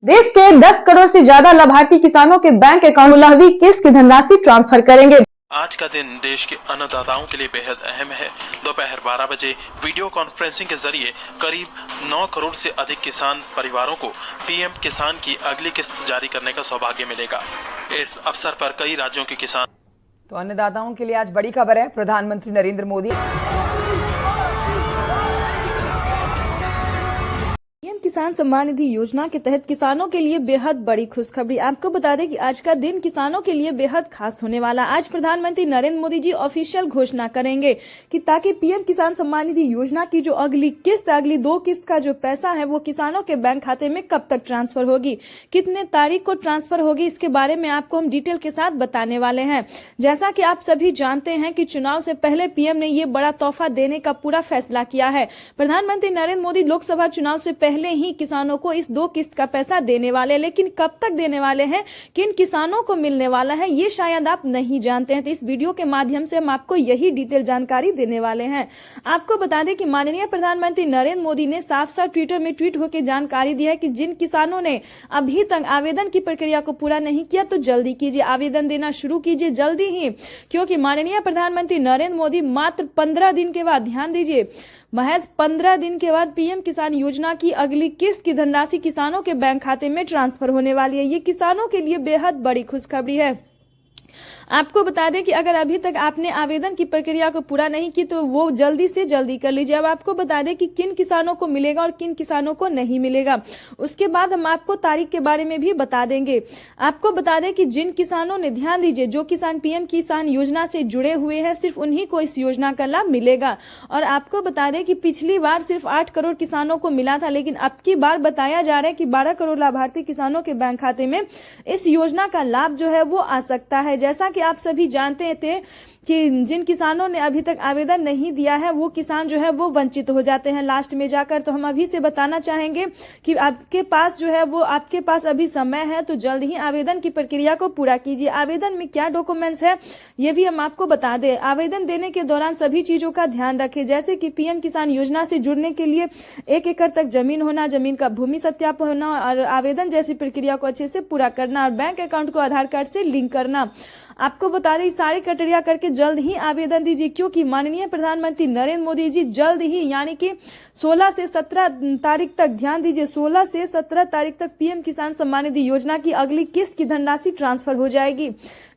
देश के 10 करोड़ से ज्यादा लाभार्थी किसानों के बैंक अकाउंट 16वीं किस्त की धनराशि ट्रांसफर करेंगे। आज का दिन देश के अन्नदाताओं के लिए बेहद अहम है। दोपहर 12 बजे वीडियो कॉन्फ्रेंसिंग के जरिए करीब 9 करोड़ से अधिक किसान परिवारों को पीएम किसान की अगली किस्त जारी करने का सौभाग्य मिलेगा। इस अवसर पर कई राज्यों के किसान। तो अन्नदाताओं के लिए आज बड़ी खबर है। प्रधानमंत्री नरेंद्र मोदी पीएम किसान सम्मान निधि योजना के तहत किसानों के लिए बेहद बड़ी खुशखबरी। आपको बता दें कि आज का दिन किसानों के लिए बेहद खास होने वाला। आज प्रधानमंत्री नरेंद्र मोदी जी ऑफिशियल घोषणा करेंगे कि ताकि पीएम किसान सम्मान निधि योजना की जो अगली 2 किस्त का जो पैसा है वो किसानों के बैंक खाते में कब तक ट्रांसफर होगी, कितने तारीख को ट्रांसफर होगी, इसके बारे में आपको हम डिटेल के साथ बताने वाले हैं। जैसा कि आप सभी जानते हैं कि चुनाव से पहले पीएम ने ये बड़ा तोहफा देने का पूरा फैसला किया है। प्रधानमंत्री नरेंद्र मोदी लोकसभा चुनाव से पहले ही किसानों को इस 2 किस्त का पैसा देने वाले, लेकिन कब तक देने वाले हैं, किन किसानों को मिलने वाला है, ये शायद आप नहीं जानते हैं। तो इस वीडियो के माध्यम से हम आपको यही डिटेल जानकारी देने वाले हैं। आपको बता दें कि माननीय प्रधानमंत्री नरेंद्र मोदी ने साफ साफ ट्विटर में ट्वीट होकर जानकारी दी है कि जिन किसानों ने अभी तक आवेदन की प्रक्रिया को पूरा नहीं किया तो जल्दी कीजिए, आवेदन देना शुरू कीजिए जल्दी ही, क्योंकि माननीय प्रधानमंत्री नरेंद्र मोदी मात्र 15 दिन के बाद, ध्यान दीजिए, महज 15 दिन के बाद पीएम किसान योजना की अगली किस्त की धनराशि किसानों के बैंक खाते में ट्रांसफर होने वाली है। ये किसानों के लिए बेहद बड़ी खुशखबरी है। आपको बता दें कि अगर अभी तक आपने आवेदन की प्रक्रिया को पूरा नहीं की तो वो जल्दी से जल्दी कर लीजिए। अब आपको बता दें कि किन किसानों को मिलेगा और किन किसानों को नहीं मिलेगा, उसके बाद हम आपको तारीख के बारे में भी बता देंगे। आपको बता दें कि जिन किसानों ने, ध्यान दीजिए, जो किसान पीएम किसान योजना से जुड़े हुए हैं सिर्फ उन्हीं को इस योजना का लाभ मिलेगा। और आपको बता दें कि पिछली बार सिर्फ 8 करोड़ किसानों को मिला था, लेकिन अब की बार बताया जा रहा है कि 12 करोड़ लाभार्थी किसानों के बैंक खाते में इस योजना का लाभ जो है वो आ सकता है। जैसा कि आप सभी जानते थे कि जिन किसानों ने अभी तक आवेदन नहीं दिया है वो किसान जो है वो वंचित हो जाते हैं लास्ट में जाकर। तो हम अभी से बताना चाहेंगे कि आपके पास जो है वो, आपके पास अभी समय है, तो जल्द ही आवेदन की प्रक्रिया को पूरा कीजिए। आवेदन में क्या डॉक्यूमेंट्स है ये भी हम आपको बता दें। आवेदन देने के दौरान सभी चीजों का ध्यान रखें, जैसे कि पीएम किसान योजना से जुड़ने के लिए 1 एकड़ तक जमीन होना, जमीन का भूमि सत्यापन होना और आवेदन जैसी प्रक्रिया को अच्छे से पूरा करना और बैंक अकाउंट को आधार कार्ड से लिंक करना। आपको बता दें सारी क्राइटेरिया करके जल्द ही आवेदन दीजिए, क्योंकि माननीय प्रधानमंत्री नरेंद्र मोदी जी जल्द ही, यानी कि 16 से 17 तारीख तक, ध्यान दीजिए, 16 से 17 तारीख तक पीएम किसान सम्मान निधि योजना की अगली किस्त की धनराशि ट्रांसफर हो जाएगी।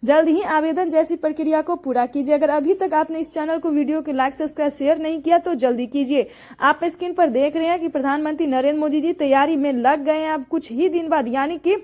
जल्द ही आवेदन जैसी प्रक्रिया को पूरा कीजिए। अगर अभी तक आपने इस चैनल को, वीडियो को लाइक सब्सक्राइब शेयर नहीं किया तो जल्दी कीजिए। आप स्क्रीन पर देख रहे हैं कि प्रधानमंत्री नरेंद्र मोदी जी तैयारी में लग गए हैं। अब कुछ ही दिन बाद, यानी कि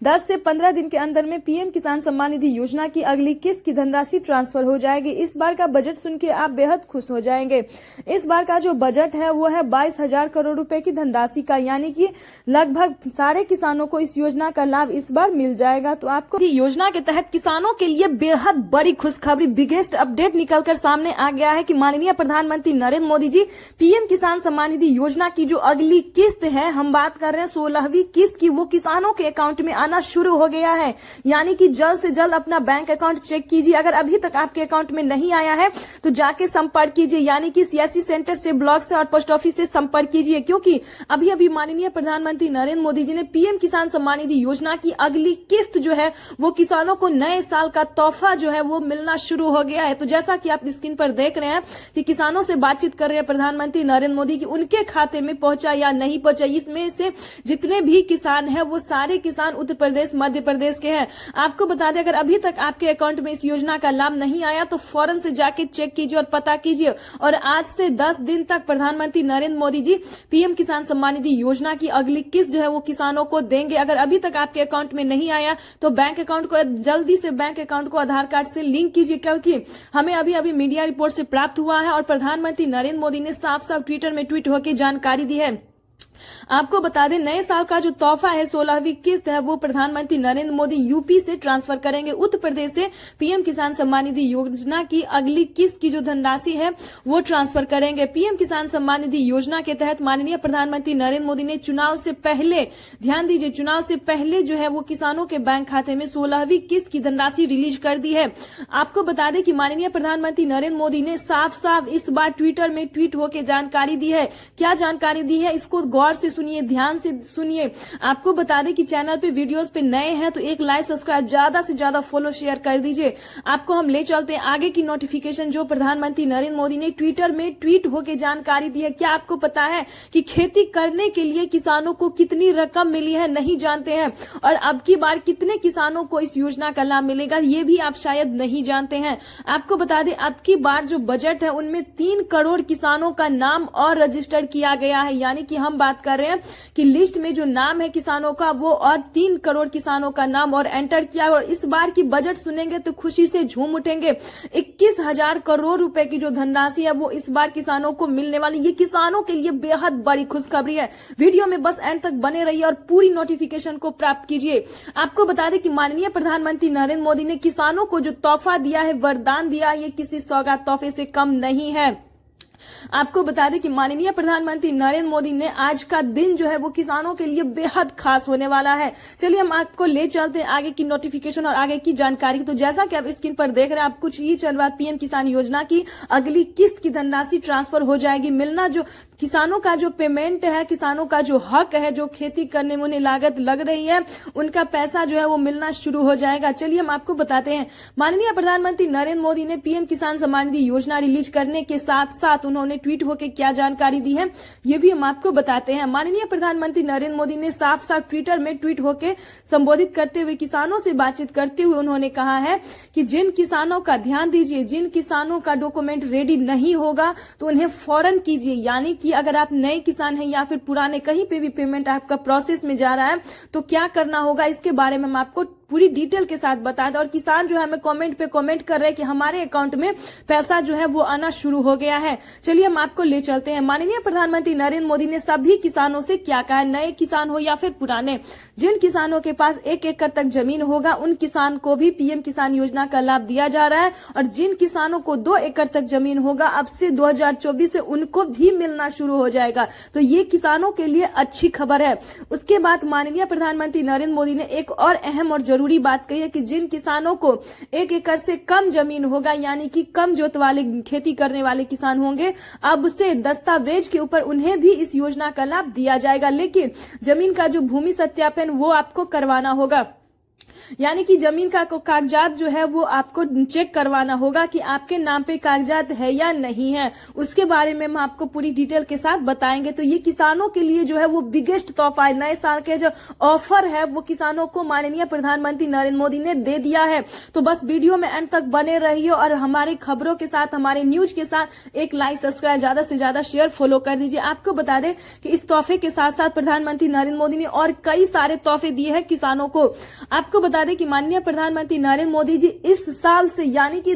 10 से 15 दिन के अंदर में पीएम किसान सम्मान निधि योजना की अगली किस्त की धनराशि ट्रांसफर हो जाएगी। इस बार का बजट सुन के आप बेहद खुश हो जाएंगे। इस बार का जो बजट है वो है 22,000 करोड़ रुपए की धनराशि का, यानी कि लगभग सारे किसानों को इस योजना का लाभ इस बार मिल जाएगा। तो आपको योजना के तहत किसानों के लिए बेहद बड़ी खुशखबरी, बिगेस्ट अपडेट निकलकर सामने आ गया है कि माननीय प्रधानमंत्री नरेंद्र मोदी जी पीएम किसान सम्मान निधि योजना की जो अगली किस्त है, हम बात कर रहे हैं 16वीं किस्त की, वो किसानों के अकाउंट में आना शुरू हो गया है। यानी कि जल्द से जल्द अपना बैंक अकाउंट चेक कीजिए। अगर अभी तक आपके अकाउंट में नहीं आया है तो जाके संपर्क कीजिए, यानी कि सीएससी सेंटर से, ब्लॉक से और पोस्ट ऑफिस से संपर्क कीजिए, क्योंकि अभी अभी माननीय प्रधानमंत्री नरेंद्र मोदी जी ने पीएम किसान सम्मान निधि योजना की अगली किस्त जो है वो किसानों को नए साल का तोहफा जो है वो मिलना शुरू हो गया है। तो जैसा कि आप स्क्रीन पर देख रहे हैं कि किसानों से बातचीत कर रहे हैं प्रधानमंत्री नरेंद्र मोदी की उनके खाते में पहुंचा या नहीं पहुंचा। इसमें से जितने भी किसान है वो सारे किसान उत्तर प्रदेश, मध्य प्रदेश के हैं। आपको बता दें अगर अभी तक आपके अकाउंट में इस योजना का लाभ नहीं आया तो फौरन से जाके चेक कीजिए और पता कीजिए। और आज से 10 दिन तक प्रधानमंत्री नरेंद्र मोदी जी पीएम किसान सम्मान निधि योजना की अगली किस्त जो है वो किसानों को देंगे। अगर अभी तक आपके अकाउंट में नहीं आया तो बैंक अकाउंट को जल्दी से, बैंक अकाउंट को आधार कार्ड से लिंक कीजिए, क्योंकि हमें अभी अभी मीडिया रिपोर्ट से प्राप्त हुआ है और प्रधानमंत्री नरेंद्र मोदी ने साफ साफ ट्विटर में ट्वीट होकर जानकारी दी है। आपको बता दें नए साल का जो तोहफा है 16वीं किस्त है वो प्रधानमंत्री नरेंद्र मोदी यूपी से ट्रांसफर करेंगे। उत्तर प्रदेश से पीएम किसान सम्मान निधि योजना की अगली किस्त की जो धनराशि है वो ट्रांसफर करेंगे। पीएम किसान सम्मान निधि योजना के तहत माननीय प्रधानमंत्री नरेंद्र मोदी ने चुनाव से पहले, ध्यान दीजिए, चुनाव से पहले जो है वो किसानों के बैंक खाते में 16वीं किस्त की धनराशि रिलीज कर दी है। आपको बता दें कि माननीय प्रधानमंत्री नरेंद्र मोदी ने साफ साफ इस बार ट्विटर में ट्वीट होकर जानकारी दी है। क्या जानकारी दी है इसको गौर गौर से सुनिए, ध्यान से सुनिए। आपको बता दें कि चैनल पे वीडियोस पे नए हैं तो एक लाइक सब्सक्राइब, ज्यादा से ज्यादा फॉलो शेयर कर दीजिए। आपको हम ले चलते हैं आगे की नोटिफिकेशन जो प्रधानमंत्री नरेंद्र मोदी ने ट्विटर में ट्वीट होकर जानकारी दी है। क्या आपको पता है कि खेती करने के लिए किसानों को कितनी रकम मिली है? नहीं जानते हैं। और अब की बार कितने किसानों को इस योजना का लाभ मिलेगा ये भी आप शायद नहीं जानते हैं। आपको बता दें अब की बार जो बजट है उनमें 3 करोड़ किसानों का नाम और रजिस्टर किया गया है। यानी कि हम बात कर रहे हैं कि लिस्ट में जो नाम है किसानों का वो और 3 करोड़ किसानों का नाम और एंटर किया। और इस बार की बजट सुनेंगे तो खुशी से झूम उठेंगे। 21,000 करोड़ रुपए की जो धनराशि है वो इस बार किसानों को मिलने वाली, ये किसानों के लिए बेहद बड़ी खुशखबरी है। वीडियो में बस एंड तक बने रहिए और पूरी नोटिफिकेशन को प्राप्त कीजिए। आपको बता दें कि माननीय प्रधानमंत्री नरेंद्र मोदी ने किसानों को जो तोहफा दिया है, वरदान दिया, ये किसी सौगात तोहफे से कम नहीं है। आपको बता दें कि माननीय प्रधानमंत्री नरेंद्र मोदी ने आज का दिन जो है वो किसानों के लिए बेहद खास होने वाला है। चलिए हम आपको ले चलते हैं आगे की नोटिफिकेशन और आगे की जानकारी। तो जैसा कि आप स्क्रीन पर देख रहे हैं, आप कुछ ही चल बाद पीएम किसान योजना की अगली किस्त की धनराशि ट्रांसफर हो जाएगी। मिलना जो किसानों का जो पेमेंट है, किसानों का जो हक है, जो खेती करने में उन्हें लागत लग रही है, उनका पैसा जो है वो मिलना शुरू हो जाएगा। चलिए हम आपको बताते हैं। माननीय प्रधानमंत्री नरेंद्र मोदी ने पीएम किसान सम्मान निधि योजना रिलीज करने के साथ साथ उन्होंने ट्वीट होकर क्या जानकारी दी है ये भी हम आपको बताते हैं। माननीय प्रधानमंत्री नरेंद्र मोदी ने साफ साफ ट्विटर में ट्वीट होकर संबोधित करते हुए किसानों से बातचीत करते हुए उन्होंने कहा है कि जिन किसानों का ध्यान दीजिए, जिन किसानों का डॉक्यूमेंट रेडी नहीं होगा तो उन्हें फौरन कीजिए। यानी कि अगर आप नए किसान हैं या फिर पुराने, कहीं पे भी पेमेंट आपका प्रोसेस में जा रहा है तो क्या करना होगा इसके बारे में हम आपको पूरी डिटेल के साथ बता दें। और किसान जो है हमें कमेंट पे कमेंट कर रहे हैं कि हमारे अकाउंट में पैसा जो है वो आना शुरू हो गया है। चलिए हम आपको ले चलते हैं। माननीय प्रधानमंत्री नरेंद्र मोदी ने सभी किसानों से क्या कहा है, नए किसान हो या फिर पुराने, जिन किसानों के पास 1 एकड़ तक जमीन होगा उन किसान को भी पीएम किसान योजना का लाभ दिया जा रहा है। और जिन किसानों को 2 एकड़ तक जमीन होगा अब से 2024 से उनको भी मिलना शुरू हो जाएगा। तो ये किसानों के लिए अच्छी खबर है। उसके बाद माननीय प्रधानमंत्री नरेंद्र मोदी ने एक और अहम और जरूरी बात कही है कि जिन किसानों को 1 एकड़ से कम जमीन होगा, यानी कि कम जोत वाले खेती करने वाले किसान होंगे, अब से दस्तावेज के ऊपर उन्हें भी इस योजना का लाभ दिया जाएगा। लेकिन जमीन का जो भूमि सत्यापन वो आपको करवाना होगा। यानी कि जमीन का कागजात जो है वो आपको चेक करवाना होगा कि आपके नाम पे कागजात है या नहीं है। उसके बारे में हम आपको पूरी डिटेल के साथ बताएंगे। तो ये किसानों के लिए जो है वो बिगेस्ट तोहफा है। नए साल के जो ऑफर है वो किसानों को माननीय प्रधानमंत्री नरेंद्र मोदी ने दे दिया है। तो बस वीडियो में एंड तक बने रहिए और हमारे खबरों के साथ, हमारे न्यूज के साथ एक लाइक, सब्सक्राइब, ज्यादा से ज्यादा शेयर, फॉलो कर दीजिए। आपको बता दें कि इस तोहफे के साथ साथ प्रधानमंत्री नरेंद्र मोदी ने और कई सारे तोहफे दिए हैं किसानों को। आपको बता दें कि माननीय प्रधानमंत्री नरेंद्र मोदी जी इस साल से, यानी कि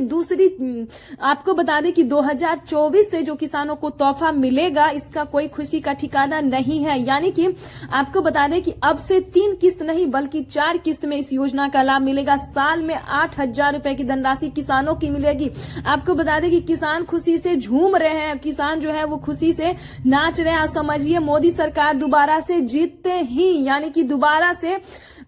आपको बता दें कि 2024 से जो किसानों को तोहफा मिलेगा इसका कोई खुशी का ठिकाना नहीं है। यानी कि आपको बता दें कि अब से 3 किस्त नहीं बल्कि 4 किस्त में इस योजना का लाभ मिलेगा। साल में 8,000 रुपए की धनराशि किसानों की मिलेगी। आपको बता दें कि किसान खुशी से झूम रहे हैं, किसान जो है वो खुशी से नाच रहे हैं। समझिए मोदी सरकार दोबारा से जीतते ही, यानी कि दोबारा से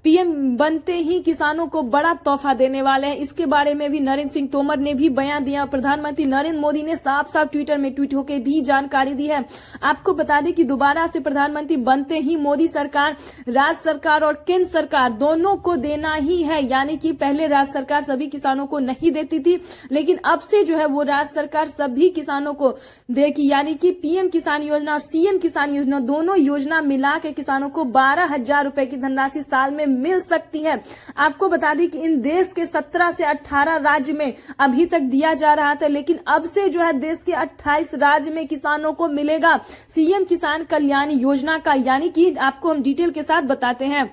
पीएम बनते ही किसानों को बड़ा तोहफा देने वाले हैं। इसके बारे में भी नरेंद्र सिंह तोमर ने भी बयान दिया। प्रधानमंत्री नरेंद्र मोदी ने साफ साफ ट्विटर में ट्वीट होकर भी जानकारी दी है। आपको बता दें कि दोबारा से प्रधानमंत्री बनते ही मोदी सरकार, राज्य सरकार और केंद्र सरकार दोनों को देना ही है। यानी कि पहले राज्य सरकार सभी किसानों को नहीं देती थी, लेकिन अब से जो है वो राज्य सरकार सभी किसानों को देगी। यानी कि पीएम किसान योजना और सीएम किसान योजना दोनों योजना मिला के किसानों को 12,000 रुपए की धनराशि साल में मिल सकती है। आपको बता दें कि इन देश के 17 से 18 राज्य में अभी तक दिया जा रहा था, लेकिन अब से जो है देश के 28 राज्य में किसानों को मिलेगा सीएम किसान कल्याण योजना का। यानी कि आपको हम डिटेल के साथ बताते हैं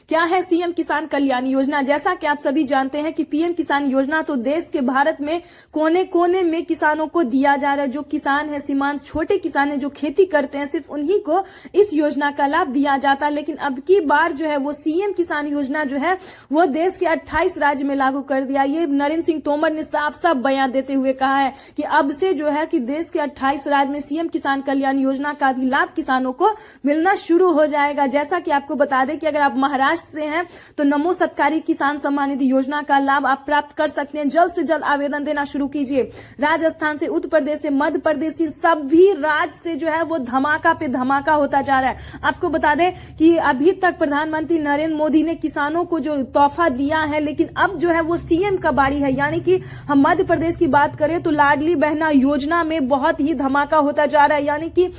क्या है सीएम किसान कल्याण योजना। जैसा कि आप सभी जानते हैं कि पीएम किसान योजना तो देश के भारत में कोने कोने में किसानों को दिया जा रहा है। जो किसान है, सीमांत छोटे किसान है, जो खेती करते हैं, सिर्फ उन्हीं को इस योजना का लाभ दिया जाता है। लेकिन अब की बार जो है वो सीएम किसान योजना जो है वो देश के 28 राज्य में लागू कर दिया। ये नरेंद्र सिंह तोमर ने साफ साफ बयान देते हुए कहा है कि अब से जो है कि देश के 28 राज्य में सीएम किसान कल्याण योजना का भी लाभ किसानों को मिलना शुरू हो जाएगा। जैसा कि आपको बता दें कि अगर आप महाराष्ट्र से हैं तो नमो सत्कारी किसान सम्मान निधि योजना का लाभ आप प्राप्त कर सकते हैं। जल्द से जल्द आवेदन देना शुरू कीजिए। राजस्थान से, उत्तर प्रदेश से, मध्य प्रदेश से, सभी राज्य से जो है वो धमाका पे धमाका होता जा रहा है। आपको बता दें कि अभी तक प्रधानमंत्री नरेंद्र मोदी ने किसानों को जो तोहफा दिया है, लेकिन अब जो है वो सीएम का बारी है। यानी कि हम मध्य प्रदेश की बात करें तो लाडली बहना योजना में बहुत ही धमाका होता जा रहा है। यानी कि